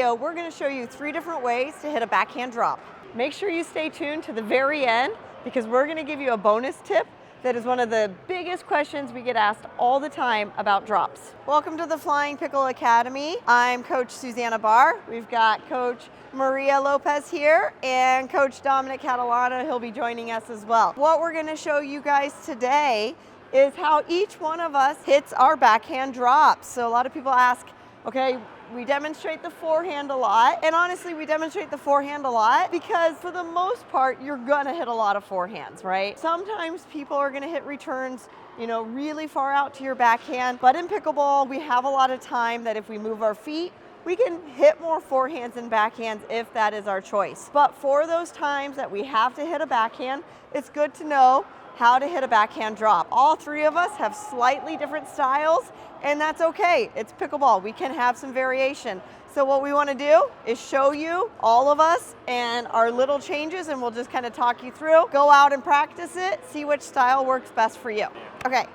video, we're going to show you 3 different ways to hit a backhand drop. Make sure you stay tuned to the very end because we're going to give you a bonus tip that is one of the biggest questions we get asked all the time about drops. Welcome to the Flying Pickle Academy. I'm Coach Susannah Barr. We've got Coach Maria Lopez here and Coach Dominic Catalana. He'll be joining us as well. What we're going to show you guys today is how each one of us hits our backhand drops. So a lot of people ask, okay, we demonstrate the forehand a lot, and honestly we demonstrate the forehand a lot because for the most part you're gonna hit a lot of forehands, right? Sometimes people are gonna hit returns, you know, really far out to your backhand, but in pickleball we have a lot of time that if we move our feet, we can hit more forehands and backhands if that is our choice. But for those times that we have to hit a backhand, it's good to know how to hit a backhand drop. All 3 of us have slightly different styles, and that's okay. It's pickleball. We can have some variation. So what we want to do is show you, all of us, and our little changes, and we'll just kind of talk you through. Go out and practice it, see which style works best for you. Okay,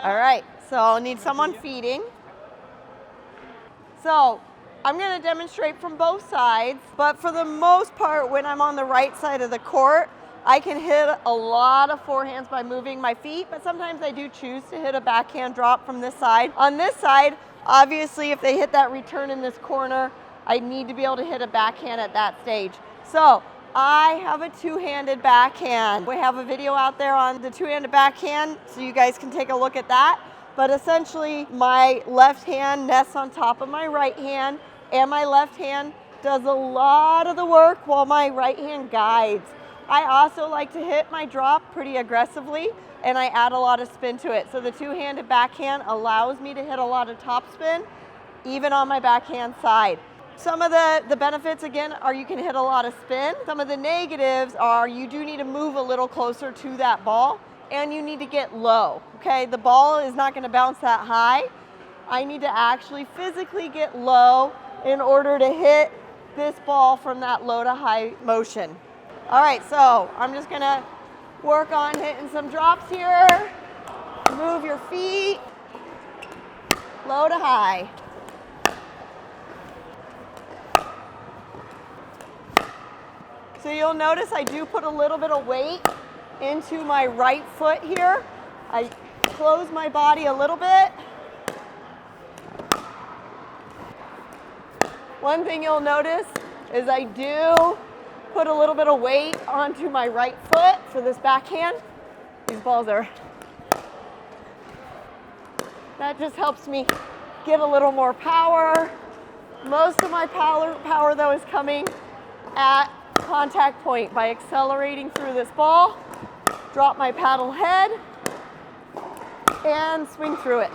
all right, so I'll need someone feeding. So I'm going to demonstrate from both sides, but for the most part, when I'm on the right side of the court, I can hit a lot of forehands by moving my feet, but sometimes I do choose to hit a backhand drop from this side. On this side, obviously, if they hit that return in this corner, I need to be able to hit a backhand at that stage. So I have a 2-handed backhand. We have a video out there on the 2-handed backhand, so you guys can take a look at that. But essentially, my left hand nests on top of my right hand, and my left hand does a lot of the work while my right hand guides. I also like to hit my drop pretty aggressively, and I add a lot of spin to it. So the 2-handed backhand allows me to hit a lot of topspin, even on my backhand side. Some of the benefits, again, are you can hit a lot of spin. Some of the negatives are you do need to move a little closer to that ball, and you need to get low, okay? The ball is not gonna bounce that high. I need to actually physically get low in order to hit this ball from that low to high motion. All right, so I'm just gonna work on hitting some drops here. Move your feet, low to high. So you'll notice I do put a little bit of weight into my right foot here. I close my body a little bit. One thing you'll notice is I do put a little bit of weight onto my right foot for this backhand. These balls are, that just helps me get a little more power. Most of my power though is coming at contact point by accelerating through this ball, drop my paddle head, and swing through it.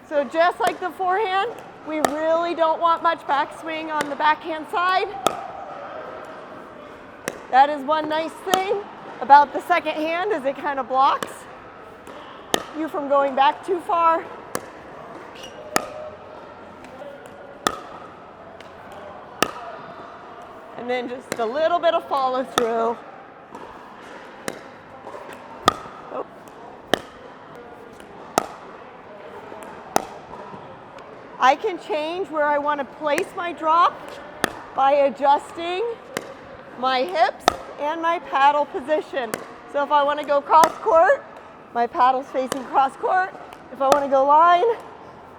So just like the forehand, we really don't want much backswing on the backhand side. That is one nice thing about the second hand is it kind of blocks you from going back too far. And then just a little bit of follow through. Oh. I can change where I want to place my drop by adjusting my hips and my paddle position. So if I want to go cross court, my paddle's facing cross court. If I want to go line,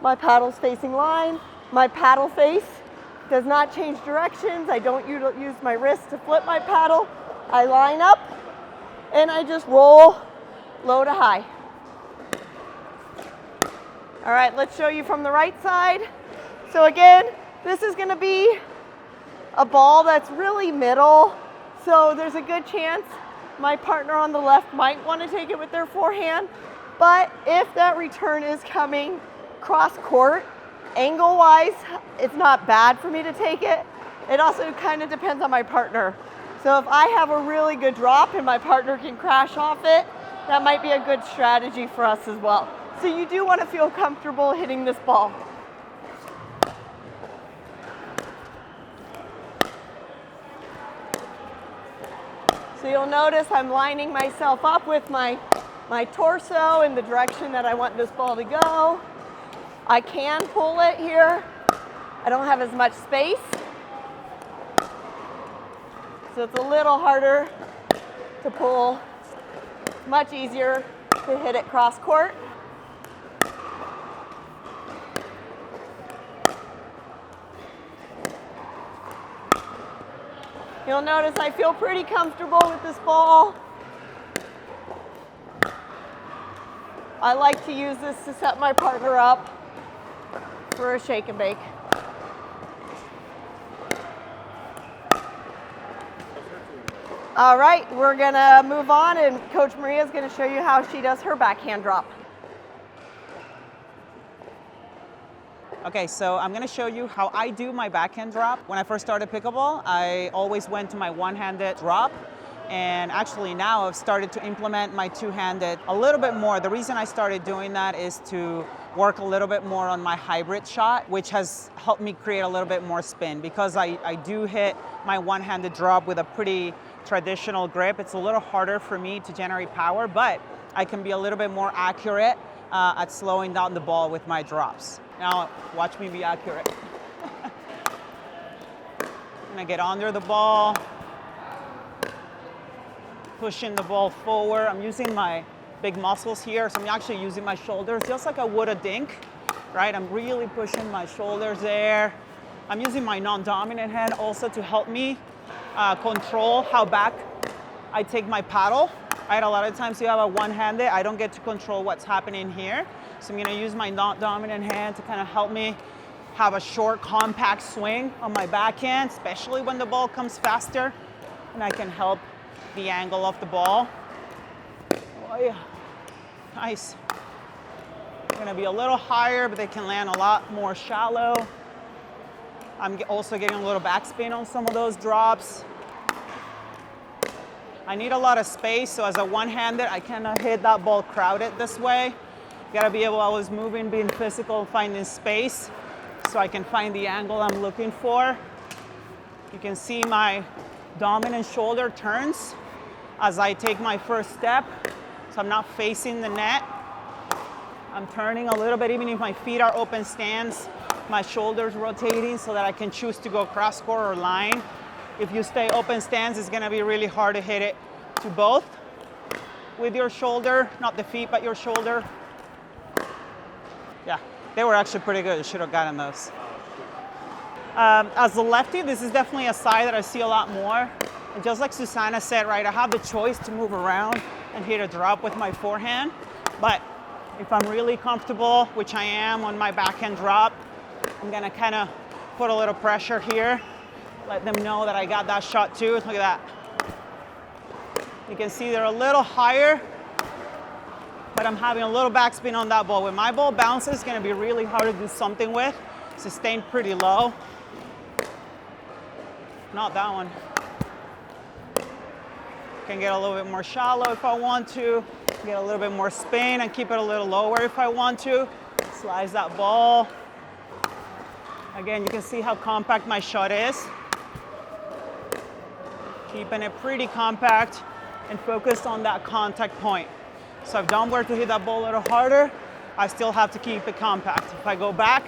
my paddle's facing line. My paddle face does not change directions. I don't use my wrist to flip my paddle. I line up and I just roll low to high. All right, let's show you from the right side. So again, this is gonna be a ball that's really middle. So there's a good chance my partner on the left might wanna take it with their forehand. But if that return is coming cross court, angle-wise, it's not bad for me to take it. It also kind of depends on my partner. So if I have a really good drop and my partner can crash off it, that might be a good strategy for us as well. So you do want to feel comfortable hitting this ball. So you'll notice I'm lining myself up with my torso in the direction that I want this ball to go. I can pull it here I don't have as much space, so it's a little harder to pull. It's much easier to hit it cross court. You'll notice I feel pretty comfortable with this ball. I like to use this to set my partner up for a shake and bake. All right, we're gonna move on, and Coach Maria is gonna show you how she does her backhand drop. Okay, so I'm gonna show you how I do my backhand drop. When I first started pickleball, I always went to my one-handed drop. And actually now I've started to implement my two-handed a little bit more. The reason I started doing that is to work a little bit more on my hybrid shot, which has helped me create a little bit more spin. Because I do hit my one-handed drop with a pretty traditional grip, it's a little harder for me to generate power, but I can be a little bit more accurate at slowing down the ball with my drops. Now, watch me be accurate. I'm gonna get under the ball, pushing the ball forward. I'm using my big muscles here, so I'm actually using my shoulders just like I would a dink, right? I'm really pushing my shoulders there. I'm using my non-dominant hand also to help me control how back I take my paddle, right? A lot of times you have a one-handed, I don't get to control what's happening here. So I'm gonna use my non-dominant hand to kind of help me have a short, compact swing on my backhand, especially when the ball comes faster, and I can help the angle of the ball. Oh yeah, nice. Gonna be a little higher, but they can land a lot more shallow. I'm also getting a little backspin on some of those drops. I need a lot of space, so as a one-handed, I cannot hit that ball crowded this way. Gotta be able, I was moving, being physical, finding space, so I can find the angle I'm looking for. You can see my dominant shoulder turns as I take my first step, so I'm not facing the net. I'm turning a little bit, even if my feet are open stance, my shoulders rotating so that I can choose to go cross court or line. If you stay open stance, it's gonna be really hard to hit it to both with your shoulder, not the feet, but your shoulder. Yeah, they were actually pretty good. You should have gotten those. As a lefty, this is definitely a side that I see a lot more. And just like Susannah said, right, I have the choice to move around and hit a drop with my forehand. But if I'm really comfortable, which I am on my backhand drop, I'm gonna kind of put a little pressure here, let them know that I got that shot too. Look at that. You can see they're a little higher, but I'm having a little backspin on that ball. When my ball bounces, it's gonna be really hard to do something with. Sustained pretty low. Not that one. Can get a little bit more shallow if I want to. Get a little bit more spin and keep it a little lower if I want to. Slice that ball. Again, you can see how compact my shot is. Keeping it pretty compact and focused on that contact point. So I've done where to hit that ball a little harder. I still have to keep it compact. If I go back,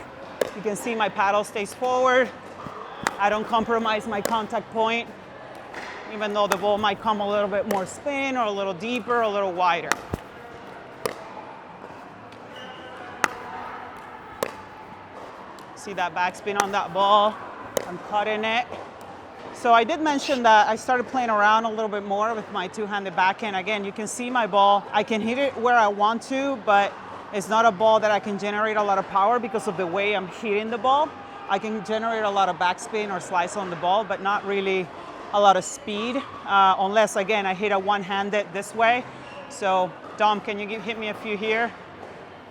you can see my paddle stays forward. I don't compromise my contact point, even though the ball might come a little bit more spin or a little deeper, a little wider. See that backspin on that ball? I'm cutting it. So I did mention that I started playing around a little bit more with my two-handed backhand. Again, you can see my ball. I can hit it where I want to, but it's not a ball that I can generate a lot of power because of the way I'm hitting the ball. I can generate a lot of backspin or slice on the ball, but not really a lot of speed, unless, again, I hit a one-handed this way. So, Dom, can you hit me a few here?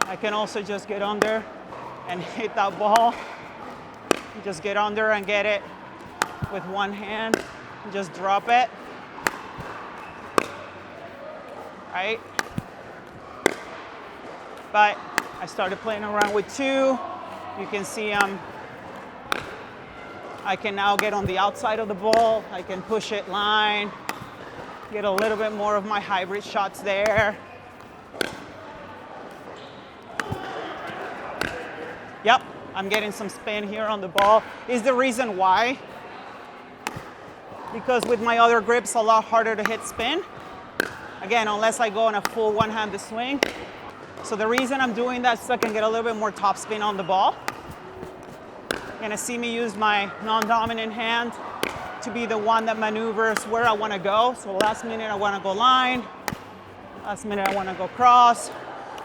I can also just get under and hit that ball. Just get under and get it with one hand. Just drop it. Right? But I started playing around with two. You can see I can now get on the outside of the ball. I can push it line. Get a little bit more of my hybrid shots there. Yep, I'm getting some spin here on the ball. Is the reason why. Because with my other grip, it's a lot harder to hit spin. Again, unless I go on a full one-handed swing. So the reason I'm doing that is so I can get a little bit more top spin on the ball. You're gonna see me use my non-dominant hand to be the one that maneuvers where I wanna go. So last minute I wanna go line, last minute I wanna go cross,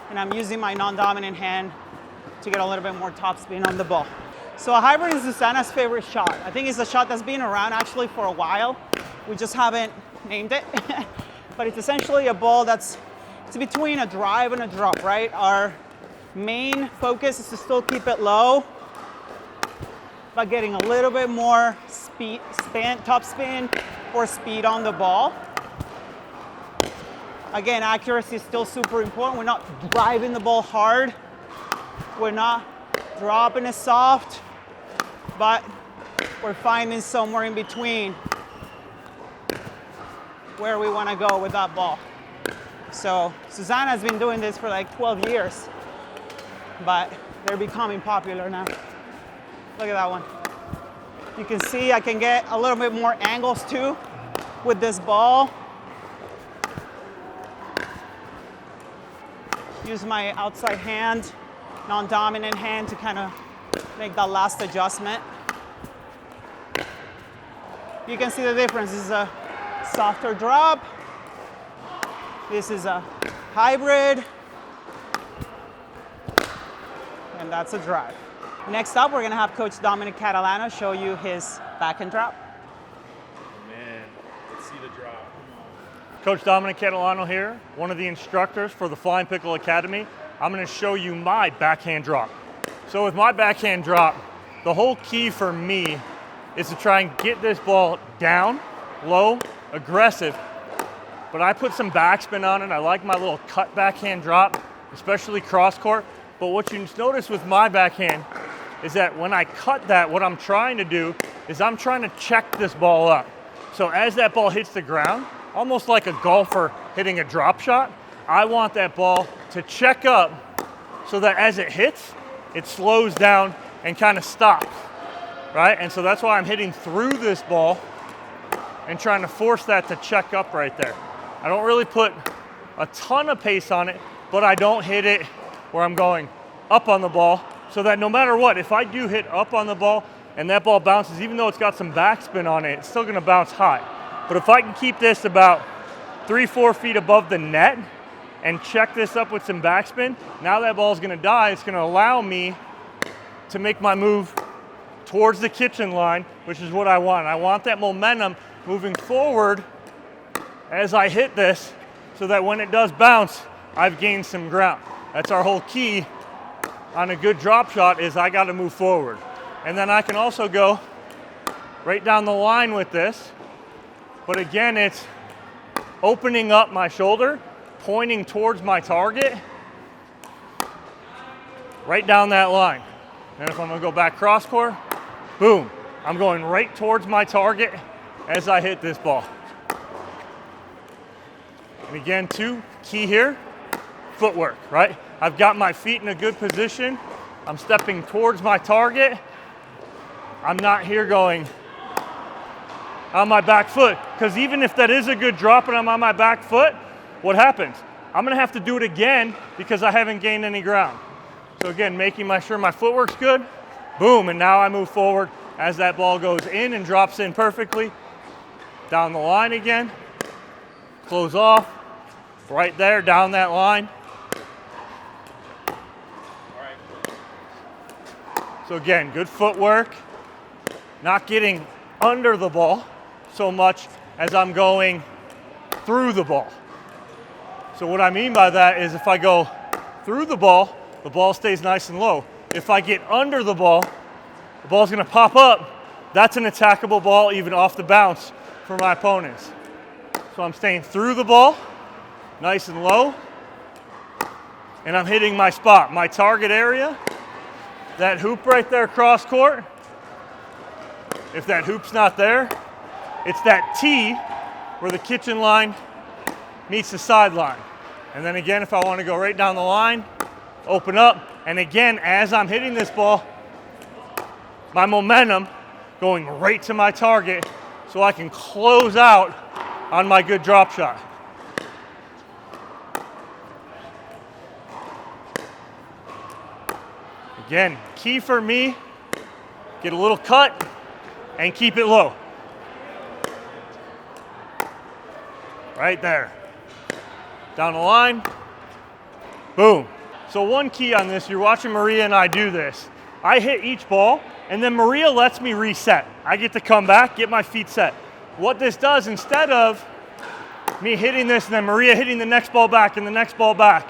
and I'm using my non-dominant hand to get a little bit more top spin on the ball. So a hybrid is Susannah's favorite shot. I think it's a shot that's been around actually for a while. We just haven't named it. But it's essentially a ball it's between a drive and a drop, right? Our main focus is to still keep it low, but getting a little bit more top spin or speed on the ball. Again, accuracy is still super important. We're not driving the ball hard. We're not dropping it soft, but we're finding somewhere in between where we want to go with that ball. So Susannah has been doing this for like 12 years, but they're becoming popular now. Look at that one. You can see I can get a little bit more angles too with this ball. Use my outside hand, non-dominant hand to kind of make that last adjustment. You can see the difference. This is a softer drop. This is a hybrid. And that's a drive. Next up, we're gonna have Coach Dominic Catalano show you his backhand drop. Man, let's see the drop. Coach Dominic Catalano here, one of the instructors for the Flying Pickle Academy. I'm gonna show you my backhand drop. So with my backhand drop, the whole key for me is to try and get this ball down, low, aggressive, but I put some backspin on it. I like my little cut backhand drop, especially cross court. But what you notice with my backhand is that when I cut that, what I'm trying to do is I'm trying to check this ball up. So as that ball hits the ground, almost like a golfer hitting a drop shot, I want that ball to check up so that as it hits, it slows down and kind of stops, right? And so that's why I'm hitting through this ball and trying to force that to check up right there. I don't really put a ton of pace on it, but I don't hit it where I'm going up on the ball, so that no matter what, if I do hit up on the ball and that ball bounces, even though it's got some backspin on it, it's still gonna bounce high. But if I can keep this about 3-4 feet above the net and check this up with some backspin, now that ball's gonna die. It's gonna allow me to make my move towards the kitchen line, which is what I want. I want that momentum moving forward as I hit this, so that when it does bounce, I've gained some ground. That's our whole key on a good drop shot, is I gotta move forward. And then I can also go right down the line with this, but again, it's opening up my shoulder, pointing towards my target, right down that line. And if I'm gonna go back cross court, boom, I'm going right towards my target as I hit this ball. And again, too, key here, footwork, right? I've got my feet in a good position. I'm stepping towards my target. I'm not here going on my back foot, because even if that is a good drop and I'm on my back foot, what happens? I'm gonna have to do it again because I haven't gained any ground. So again, making sure my footwork's good, boom, and now I move forward as that ball goes in and drops in perfectly. Down the line again, close off, right there, down that line. So again, good footwork, not getting under the ball so much as I'm going through the ball. So what I mean by that is if I go through the ball stays nice and low. If I get under the ball's gonna pop up. That's an attackable ball even off the bounce for my opponents. So I'm staying through the ball, nice and low, and I'm hitting my spot, my target area. That hoop right there cross court, if that hoop's not there, it's that T where the kitchen line meets the sideline. And then again, if I want to go right down the line, open up, and again, as I'm hitting this ball, my momentum going right to my target so I can close out on my good drop shot. Again, key for me, get a little cut and keep it low. Right there. Down the line, boom. So one key on this, you're watching Maria and I do this. I hit each ball, and then Maria lets me reset. I get to come back, get my feet set. What this does, instead of me hitting this and then Maria hitting the next ball back and the next ball back,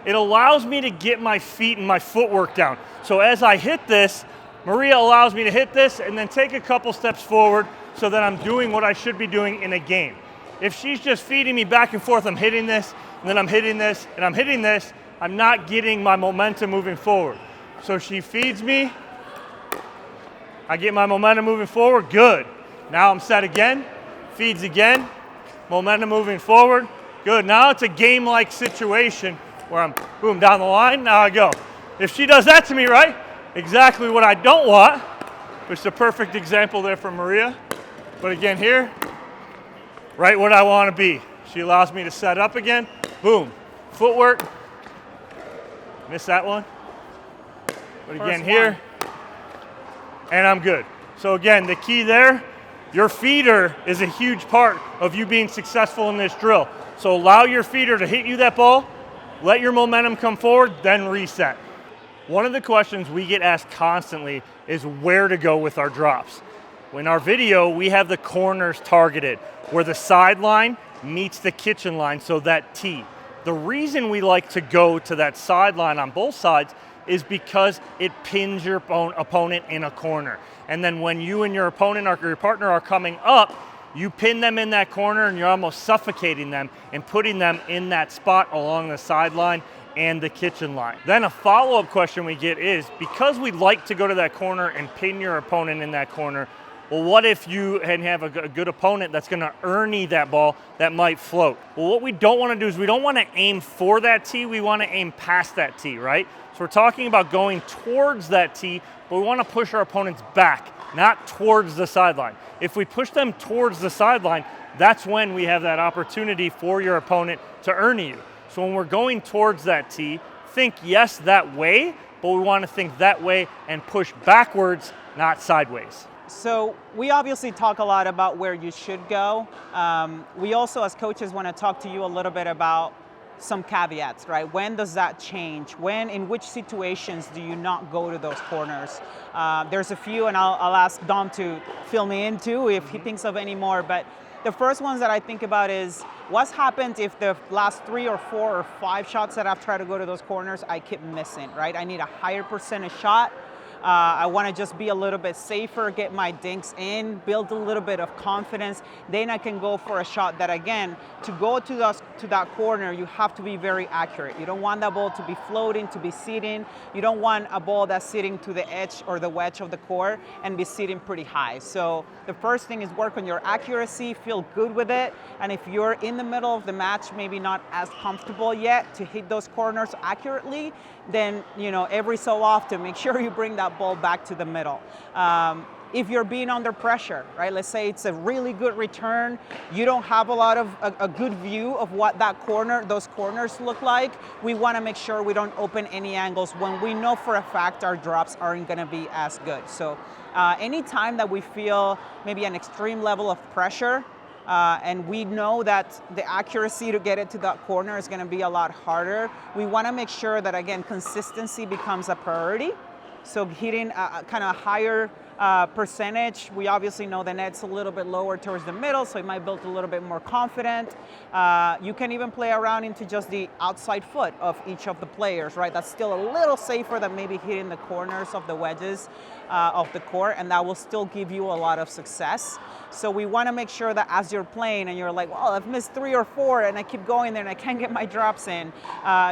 it allows me to get my feet and my footwork down. So as I hit this, Maria allows me to hit this and then take a couple steps forward so that I'm doing what I should be doing in a game. If she's just feeding me back and forth, I'm hitting this, and then I'm hitting this, and I'm hitting this, I'm not getting my momentum moving forward. So she feeds me, I get my momentum moving forward, good. Now I'm set again, feeds again, momentum moving forward, good. Now it's a game-like situation where I'm, boom, down the line, now I go. If she does that to me, right, exactly what I don't want, which is a perfect example there from Maria. But again here, right what I want to be. She allows me to set up again, boom, footwork, miss that one. But again here, and I'm good. So again, the key there, your feeder is a huge part of you being successful in this drill. So allow your feeder to hit you that ball, let your momentum come forward, then reset. One of the questions we get asked constantly is where to go with our drops. In our video, we have the corners targeted, where the sideline meets the kitchen line, so that T. The reason we like to go to that sideline on both sides is because it pins your opponent in a corner. And then when you and your opponent or your partner are coming up, you pin them in that corner and you're almost suffocating them and putting them in that spot along the sideline and the kitchen line. Then a follow-up question we get is, because we like to go to that corner and pin your opponent in that corner, well, what if you have a good opponent that's gonna ernie that ball that might float? Well, what we don't wanna do is we don't wanna aim for that tee, we wanna aim past that tee, right? So we're talking about going towards that tee, but we wanna push our opponents back, not towards the sideline. If we push them towards the sideline, that's when we have that opportunity for your opponent to ernie you. So when we're going towards that tee, think yes that way, but we wanna think that way and push backwards, not sideways. So we obviously talk a lot about where you should go. We also, as coaches, want to talk to you a little bit about some caveats, right? When does that change? When, in which situations do you not go to those corners? There's a few, and I'll ask Dom to fill me in too if he thinks of any more. But the first ones that I think about is, what's happened if the last 3 or 4 or 5 shots that I've tried to go to those corners, I keep missing, right? I need a higher percentage shot. I want to just be a little bit safer, get my dinks in, build a little bit of confidence. Then I can go for a shot that, again, to go to that corner, you have to be very accurate. You don't want that ball to be floating, to be sitting. You don't want a ball that's sitting to the edge or the wedge of the court and be sitting pretty high. So the first thing is work on your accuracy, feel good with it. And if you're in the middle of the match, maybe not as comfortable yet to hit those corners accurately, then, you know, every so often, make sure you bring that ball back to the middle. If you're being under pressure, right? Let's say it's a really good return. You don't have a lot of a good view of what those corners look like. We want to make sure we don't open any angles when we know for a fact our drops aren't going to be as good. So anytime that we feel maybe an extreme level of pressure, and we know that the accuracy to get it to that corner is going to be a lot harder, we want to make sure that, again, consistency becomes a priority. So hitting a kind of higher percentage, we obviously know the net's a little bit lower towards the middle, so it might build a little bit more confident. You can even play around into just the outside foot of each of the players, right? That's still a little safer than maybe hitting the corners of the wedges of the court, and that will still give you a lot of success. So we want to make sure that as you're playing and you're like, well, I've missed 3 or 4 and I keep going there and I can't get my drops in.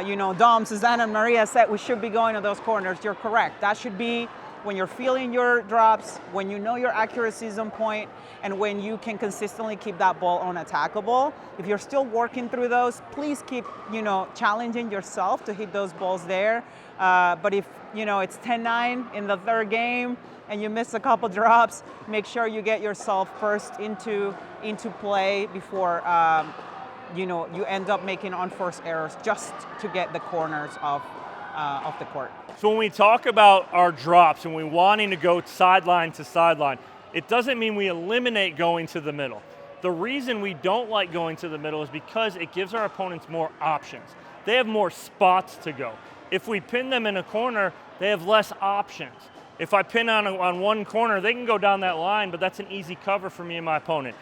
You know, Dom, Susannah, and Maria said we should be going to those corners. You're correct. That should be when you're feeling your drops, when you know your accuracy is on point, and when you can consistently keep that ball unattackable. If you're still working through those, please keep, challenging yourself to hit those balls there. But if, it's 10-9 in the third game and you miss a couple drops, make sure you get yourself first into play before, you end up making unforced errors just to get the corners of the court. So when we talk about our drops and we wanting to go sideline to sideline, it doesn't mean we eliminate going to the middle. The reason we don't like going to the middle is because it gives our opponents more options. They have more spots to go. If we pin them in a corner, they have less options. If I pin on one corner, they can go down that line, but that's an easy cover for me and my opponent.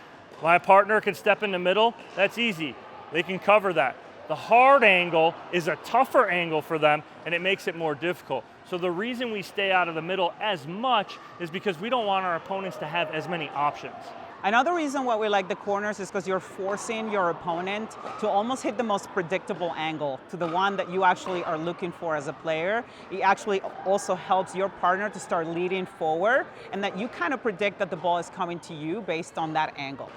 My partner can step in the middle, that's easy. They can cover that. The hard angle is a tougher angle for them, and it makes it more difficult. So the reason we stay out of the middle as much is because we don't want our opponents to have as many options. Another reason why we like the corners is because you're forcing your opponent to almost hit the most predictable angle, to the one that you actually are looking for as a player. It actually also helps your partner to start leading forward, and that you kind of predict that the ball is coming to you based on that angle.